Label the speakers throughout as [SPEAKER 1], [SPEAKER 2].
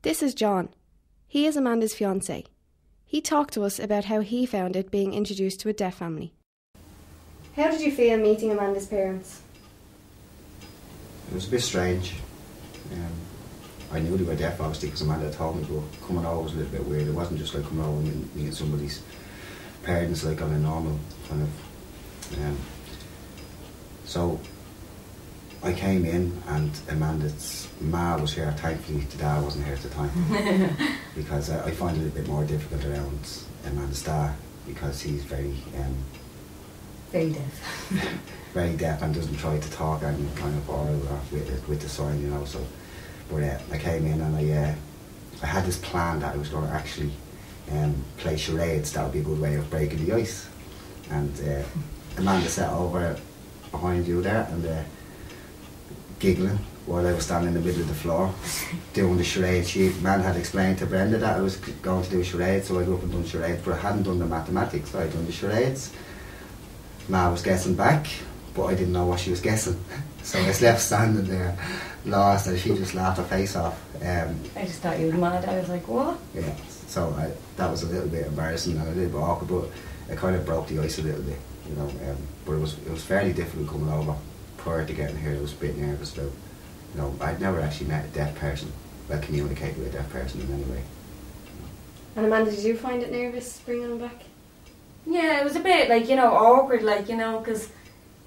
[SPEAKER 1] This is John. He is Amanda's fiancé. He talked to us about how he found it being introduced to a deaf family. How did you feel meeting Amanda's parents?
[SPEAKER 2] It was a bit strange. I knew they were deaf obviously because Amanda told me, but coming over was a little bit weird. It wasn't just like coming over and meeting somebody's parents like on a normal kind of... So I came in and Amanda's ma was here. Thankfully the dad wasn't here at the time because I find it a little bit more difficult around Amanda's dad because he's very
[SPEAKER 3] deaf.
[SPEAKER 2] Very deaf and doesn't try to talk any kind of oral with the sign, you know. So, but I came in and I had this plan that I was going to actually play charades. That would be a good way of breaking the ice. And Amanda sat over behind you there and giggling while I was standing in the middle of the floor doing the charades. Amanda had explained to Brenda that I was going to do charades, so I grew up and done charades, but I hadn't done the mathematics, so I'd done the charades. Ma was guessing back, but I didn't know what she was guessing. So I was left standing there, lost, and she just laughed her face off.
[SPEAKER 3] I just thought you were mad. I was like, what?
[SPEAKER 2] Yeah, so that was a little bit embarrassing and a little bit awkward, but it kind of broke the ice a little bit, you know. But it was fairly difficult coming over. Prior to getting here, I was a bit nervous about, you know, I'd never actually met a deaf person, well, communicated with a deaf person in any way.
[SPEAKER 1] And Amanda, did you find it nervous bringing him back?
[SPEAKER 3] Yeah, it was a bit, like, you know, awkward, like, you know, because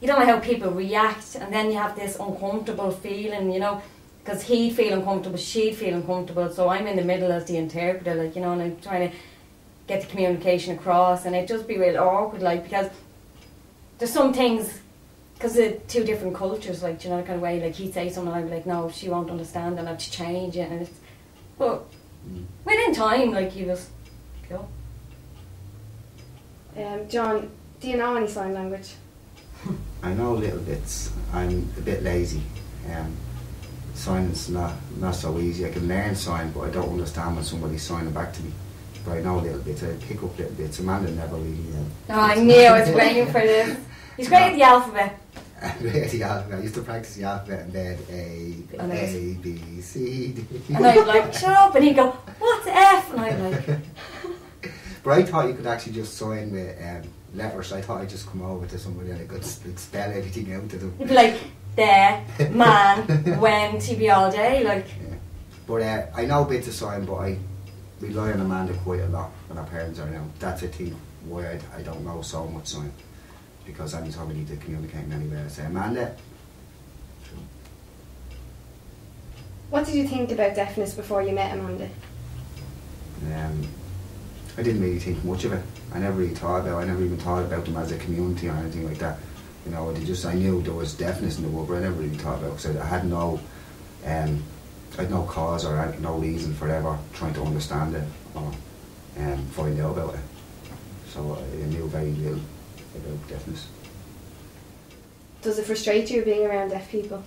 [SPEAKER 3] you don't know how people react, and then you have this uncomfortable feeling, you know, because he'd feel uncomfortable, she'd feel uncomfortable, so I'm in the middle as the interpreter, like, you know, and I'm trying to get the communication across, and it'd just be real awkward, like, because there's some things, because of two different cultures, like, you know, kind of way, like, he'd say something, and I'd be like, no, she won't understand, and I'd have to change it, and it's, but within time, like, he was cool.
[SPEAKER 1] John, do you know any sign language?
[SPEAKER 2] I know little bits. I'm a bit lazy. Signing's not so easy. I can learn sign, but I don't understand when somebody's signing back to me. But I know little bits. I pick up little bits. Amanda never really...
[SPEAKER 3] Oh, I knew I was waiting for this. He's great at the alphabet.
[SPEAKER 2] Great at the alphabet. I used to practice the alphabet and then A, B, C, D.
[SPEAKER 3] And I'd like, shut up, and he'd go, what's F? And I'd like...
[SPEAKER 2] But I thought you could actually just sign with letters. I thought I'd just come over to somebody and I could spell everything out to them.
[SPEAKER 3] You'd be like, there, man, when, TV all day, like...
[SPEAKER 2] Yeah. But I know bits of sign, but I rely on Amanda quite a lot when our parents are around. That's, I think, why I don't know so much sign. Because anytime I need to communicate in any way, I say, Amanda.
[SPEAKER 1] What did you think about deafness before you met Amanda?
[SPEAKER 2] I didn't really think much of it. I never even thought about them as a community or anything like that. You know, I knew there was deafness in the world, but I never really thought about it because I had no cause or no reason for ever trying to understand it or find out about it. So I knew very little about deafness.
[SPEAKER 1] Does it frustrate you being around deaf people?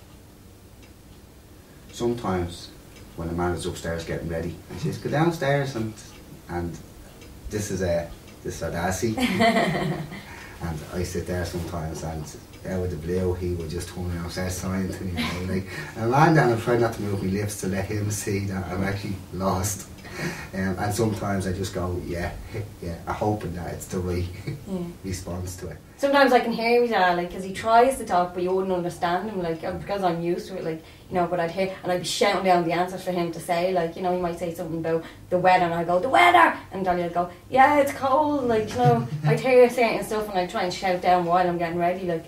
[SPEAKER 2] Sometimes when Amanda's upstairs getting ready, and she says, "Go downstairs," and this is our Darcy. And I sit there sometimes and out of the blue he would just turn around and start signing to me, you know, like, and I'm trying not to move my lips to let him see that I'm actually lost. And sometimes I just go, yeah, I'm hoping that it's the right response to it.
[SPEAKER 3] Sometimes I can hear his dad, like, because he tries to talk, but you wouldn't understand him, like, because I'm used to it, like, you know, but I'd hear, and I'd be shouting down the answers for him to say, like, you know, he might say something about the weather, and I'd go, the weather! And Dolly would go, yeah, it's cold, like, you know, I'd hear certain stuff, and I'd try and shout down while I'm getting ready, like.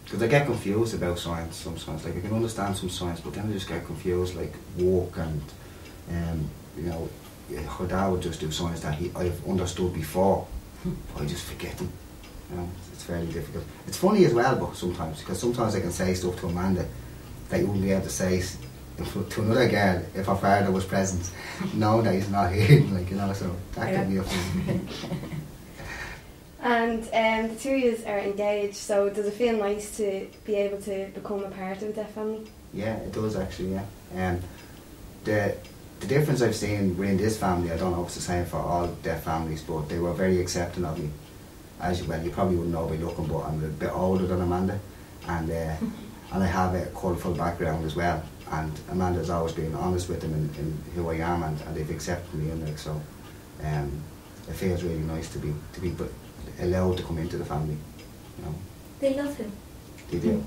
[SPEAKER 2] Because I get confused about science sometimes, like, I can understand some science, but then I just get confused, like, walk and, you know, her dad would just do signs that I've understood before, but I just forget them. You know, it's fairly difficult. It's funny as well, but sometimes, because sometimes I can say stuff to Amanda that you wouldn't be able to say to another girl if her father was present, knowing that he's not here, like, you know, so that can be a fun.
[SPEAKER 1] And the two of you are engaged, so does it feel nice to be able to become a part of a deaf family?
[SPEAKER 2] Yeah, it does actually, yeah. The difference I've seen within this family, I don't know if it's the same for all deaf families, but they were very accepting of me. As well, you probably wouldn't know by looking, but I'm a bit older than Amanda, and I have a colourful background as well. and Amanda's always been honest with them in who I am, and they've accepted me in it. So it feels really nice to be allowed to come into the family. You know.
[SPEAKER 3] They love him.
[SPEAKER 2] They do.